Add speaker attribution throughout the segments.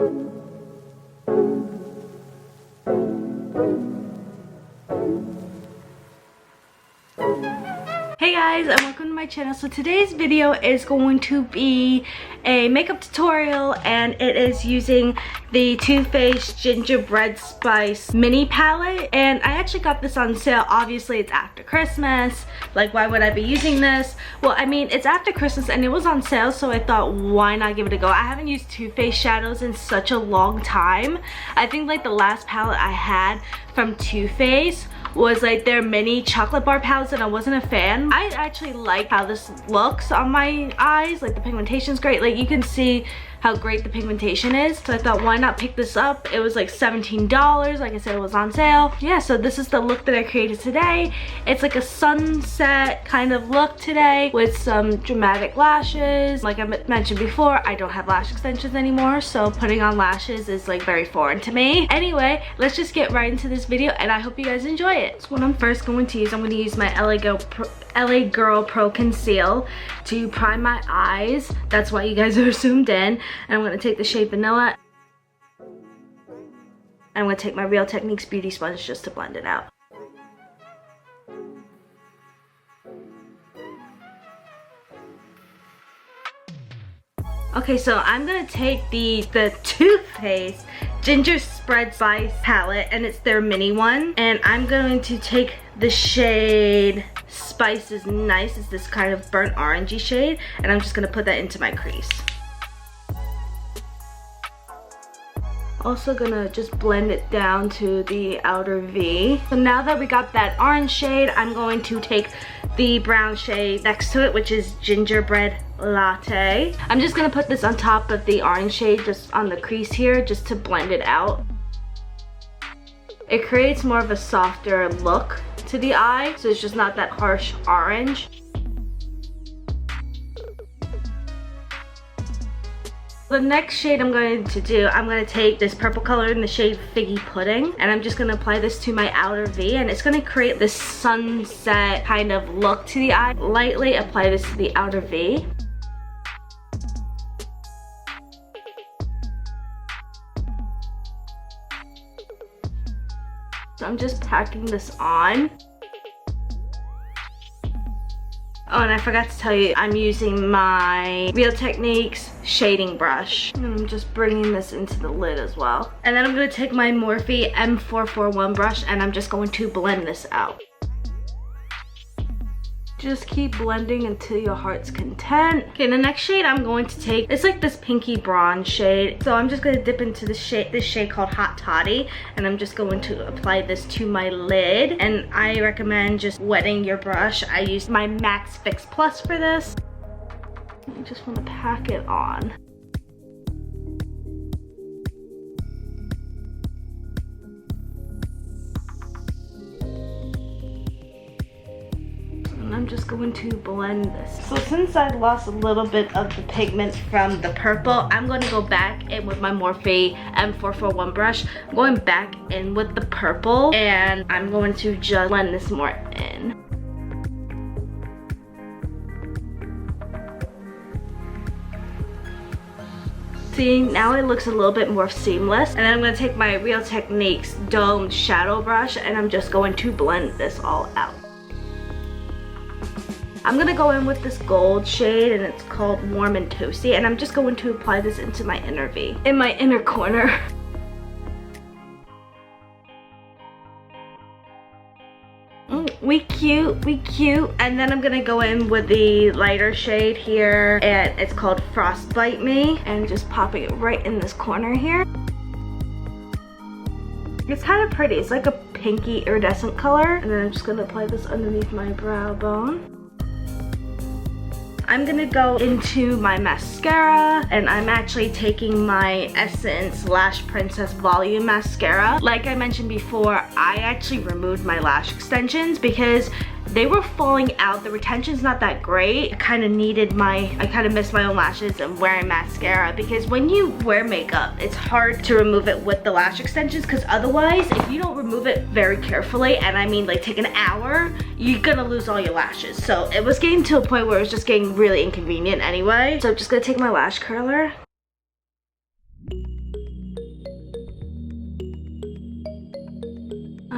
Speaker 1: Hey guys, and welcome to my channel. So today's video is going to be a makeup tutorial, and it is using the Too Faced Gingerbread Spice mini palette. And I actually got this on sale. Obviously it's after Christmas, like why would I be using this? Well, I mean, it's after Christmas and it was on sale, so I thought why not give it a go. I haven't used Too Faced shadows in such a long time. I think like the last palette I had from Too Faced was like their mini chocolate bar palettes, and I wasn't a fan. I actually like how this looks on my eyes. Like the pigmentation's great. Like you can see how great the pigmentation is. So I thought why not pick this up. It was like $17. Like I said, it was on sale. Yeah, so this is the look that I created today. It's like a sunset kind of look today with some dramatic lashes. Like I mentioned before, I don't have lash extensions anymore, so putting on lashes is like very foreign to me. Anyway, let's just get right into this video, and I hope you guys enjoy it. So what I'm first going to use, I'm going to use my LA Girl Pro Conceal to prime my eyes. That's why you guys are zoomed in. And I'm going to take the shade Vanilla. I'm going to take my Real Techniques Beauty Sponge just to blend it out. Okay, so I'm going to take the Too Faced Gingerbread Spice palette, and it's their mini one. And I'm going to take the shade Spice is Nice. It's this kind of burnt orangey shade, and I'm just going to put that into my crease. Also gonna just blend it down to the outer V. So now that we got that orange shade, I'm going to take the brown shade next to it, which is Gingerbread Latte. I'm just gonna put this on top of the orange shade, just on the crease here, just to blend it out. It creates more of a softer look to the eye, so it's just not that harsh orange. The next shade I'm going to do, I'm going to take this purple color in the shade Figgy Pudding, and I'm just going to apply this to my outer V, and it's going to create this sunset kind of look to the eye. Lightly apply this to the outer V. So I'm just packing this on. Oh, and I forgot to tell you, I'm using my Real Techniques shading brush. And I'm just bringing this into the lid as well. And then I'm going to take my Morphe M441 brush, and I'm just going to blend this out. Just keep blending until your heart's content. Okay, the next shade I'm going to take, it's like this pinky bronze shade. So I'm just going to dip into this shade called Hot Toddy, and I'm just going to apply this to my lid. And I recommend just wetting your brush. I used my M.A.C Fix Plus for this. I just want to pack it on. I'm just going to blend this. So since I lost a little bit of the pigment from the purple, I'm going to go back in with my Morphe M441 brush. I'm going back in with the purple, and I'm going to just blend this more in. See, now it looks a little bit more seamless. And then I'm going to take my Real Techniques domed shadow brush, and I'm just going to blend this all out. I'm gonna go in with this gold shade, and it's called Warm and Toasty, and I'm just going to apply this into my inner V, in my inner corner. We cute, we cute. And then I'm gonna go in with the lighter shade here, and it's called Frostbite Me, and just popping it right in this corner here. It's kind of pretty. It's like a pinky iridescent color. And then I'm just gonna apply this underneath my brow bone. I'm gonna go into my mascara, and I'm actually taking my Essence Lash Princess Volume Mascara. Like I mentioned before, I actually removed my lash extensions because they were falling out. The retention's not that great. I kind of missed my own lashes and wearing mascara, because when you wear makeup, it's hard to remove it with the lash extensions, because otherwise, if you don't remove it very carefully, and I mean like take an hour, you're gonna lose all your lashes. So it was getting to a point where it was just getting really inconvenient anyway. So I'm just gonna take my lash curler.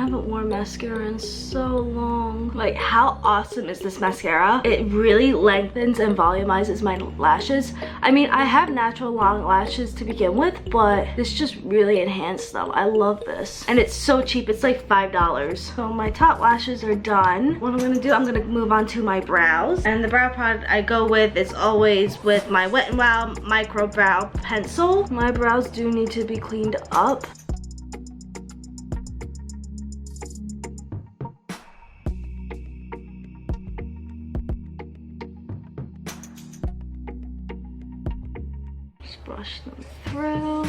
Speaker 1: haven't worn mascara in so long. Like, how awesome is this mascara? It really lengthens and volumizes my lashes. I mean, I have natural long lashes to begin with, but this just really enhanced them. I love this. And it's so cheap. It's like $5. So my top lashes are done. What I'm gonna do, I'm gonna move on to my brows. And the brow product I go with is always with my Wet n Wild Micro Brow Pencil. My brows do need to be cleaned up. Just brush them through.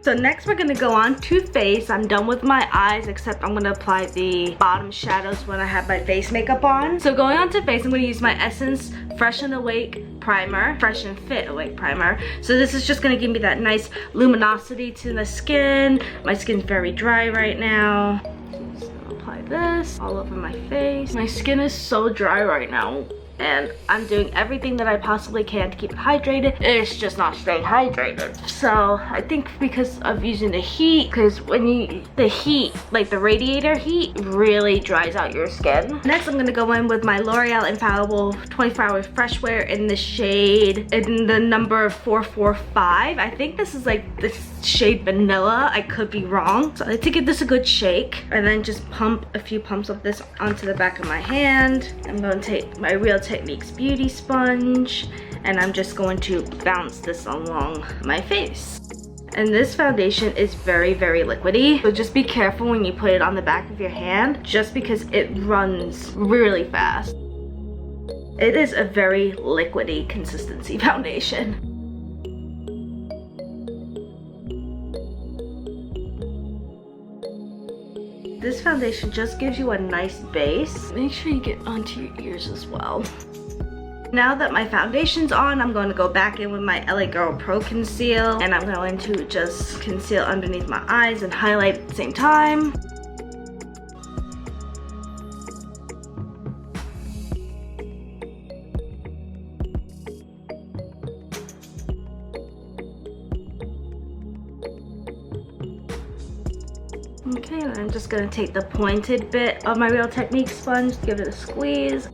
Speaker 1: So next we're gonna go on to face. I'm done with my eyes, except I'm gonna apply the bottom shadows when I have my face makeup on. So going on to face, I'm gonna use my Essence Fresh and Awake primer, Fresh and Fit Awake primer. So this is just gonna give me that nice luminosity to the skin. My skin's very dry right now. So I'm just gonna apply this all over my face. My skin is so dry right now, and I'm doing everything that I possibly can to keep it hydrated. It's just not staying hydrated. So I think because of using the heat, because when the heat, like the radiator heat, really dries out your skin. Next, I'm gonna go in with my L'Oreal Infallible 24-Hour Fresh Wear in the shade, in the number 445. I think this is like the shade Vanilla. I could be wrong. So I like to give this a good shake, and then just pump a few pumps of this onto the back of my hand. I'm gonna take my Real Techniques beauty sponge, and I'm just going to bounce this along my face. And this foundation is very, very liquidy, so just be careful when you put it on the back of your hand, just because it runs really fast. It is a very liquidy consistency foundation. This foundation just gives you a nice base. Make sure you get onto your ears as well. Now that my foundation's on, I'm going to go back in with my LA Girl Pro Conceal, and I'm going to just conceal underneath my eyes and highlight at the same time. Okay, and I'm just gonna take the pointed bit of my Real Techniques sponge, give it a squeeze.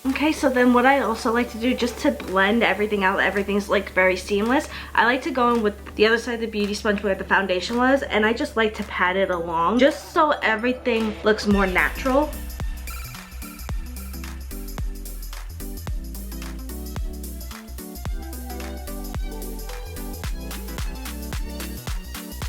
Speaker 1: Okay, so then what I also like to do, just to blend everything out, everything's like very seamless, I like to go in with the other side of the beauty sponge where the foundation was, and I just like to pat it along just so everything looks more natural.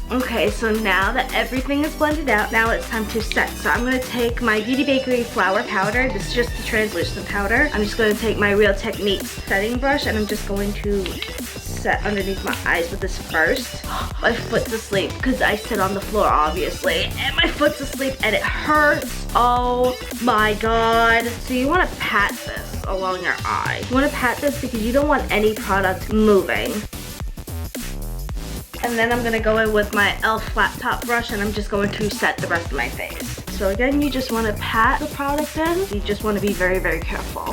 Speaker 1: Okay, so now that everything is blended out, now it's time to set. So I'm going to take my Beauty Bakery Flour Powder. This is just the translucent powder. I'm just going to take my Real Techniques setting brush, and I'm just going to set underneath my eyes with this first. My foot's asleep because I sit on the floor, obviously, and my foot's asleep and it hurts. Oh my god. So you want to pat this along your eye. You want to pat this because you don't want any product moving. And then I'm gonna go in with my e.l.f. flat top brush, and I'm just going to set the rest of my face. So again, you just wanna pat the product in. You just wanna be very, very careful.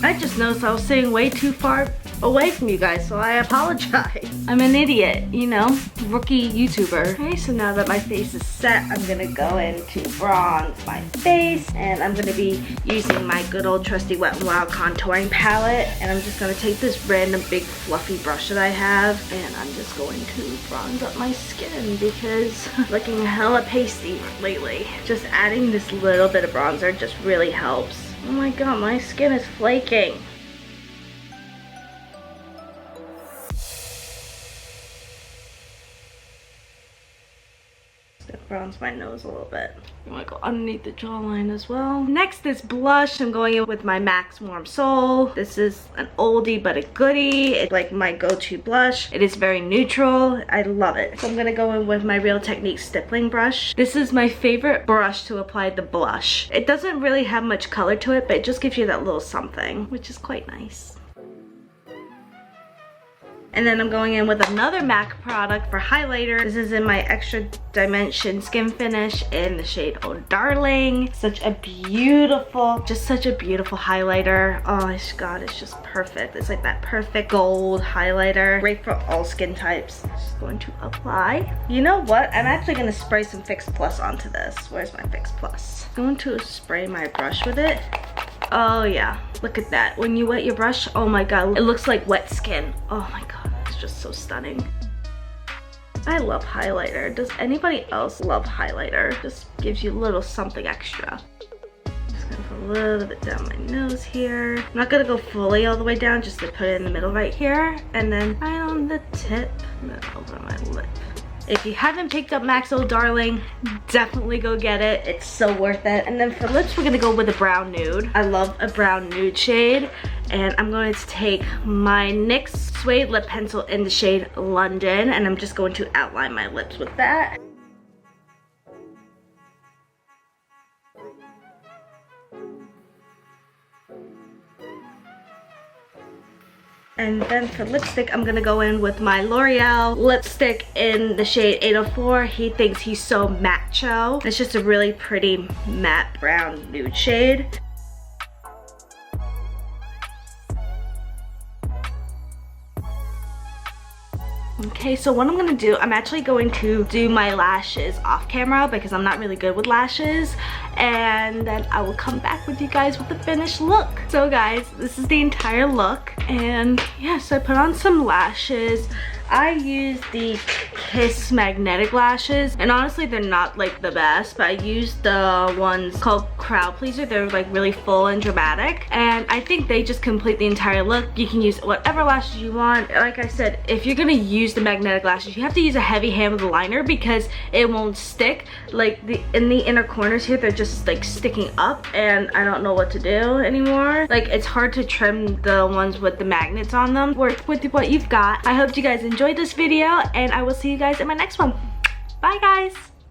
Speaker 1: I just noticed I was sitting way too far away from you guys, so I apologize. I'm an idiot, you know, rookie YouTuber. Okay, so now that my face is set, I'm gonna go in to bronze my face, and I'm gonna be using my good old trusty Wet n Wild contouring palette, and I'm just gonna take this random big fluffy brush that I have, and I'm just going to bronze up my skin because I'm looking hella pasty lately. Just adding this little bit of bronzer just really helps. Oh my god, my skin is flaking. Bronze my nose a little bit. I'm gonna go underneath the jawline as well. Next is blush. I'm going in with my M.A.C Warm Soul. This is an oldie but a goodie. It's like my go-to blush. It is very neutral. I love it. So I'm gonna go in with my Real Techniques stippling brush. This is my favorite brush to apply the blush. It doesn't really have much color to it, but it just gives you that little something, which is quite nice. And then I'm going in with another MAC product for highlighter. This is in my Extra Dimension Skin Finish in the shade Oh Darling. Such a beautiful highlighter. Oh my god, it's just perfect. It's like that perfect gold highlighter. Great for all skin types. Just going to apply. You know what? I'm actually gonna spray some Fix Plus onto this. Where's my Fix Plus? I'm going to spray my brush with it. Oh yeah, look at that. When you wet your brush, oh my god, it looks like wet skin. Oh my god, it's just so stunning. I love highlighter. Does anybody else love highlighter? Just gives you a little something extra. Just gonna put a little bit down my nose here. I'm not gonna go fully all the way down, just to put it in the middle right here. And then right on the tip, and then over my lip. If you haven't picked up M.A.C Oh Darling, definitely go get it. It's so worth it. And then for lips, we're gonna go with a brown nude. I love a brown nude shade. And I'm going to take my NYX Suede Lip Pencil in the shade London. And I'm just going to outline my lips with that. And then for lipstick, I'm gonna go in with my L'Oreal lipstick in the shade 804. He thinks he's so macho. It's just a really pretty matte brown nude shade. Okay, so what I'm gonna do, I'm actually going to do my lashes off camera because I'm not really good with lashes, and then I will come back with you guys with the finished look. So guys, this is the entire look, and yes, I put on some lashes. I use the Kiss magnetic lashes, and honestly they're not like the best, but I used the ones called Crowd Pleaser. They're like really full and dramatic, and I think they just complete the entire look. You can use whatever lashes you want. Like I said, if you're gonna use the magnetic lashes, you have to use a heavy handled liner because it won't stick. Like in the inner corners here, they're just like sticking up, and I don't know what to do anymore. Like it's hard to trim the ones with the magnets on them. Work with what you've got. I hope you guys enjoyed this video, and I will see you guys in my next one. Bye guys.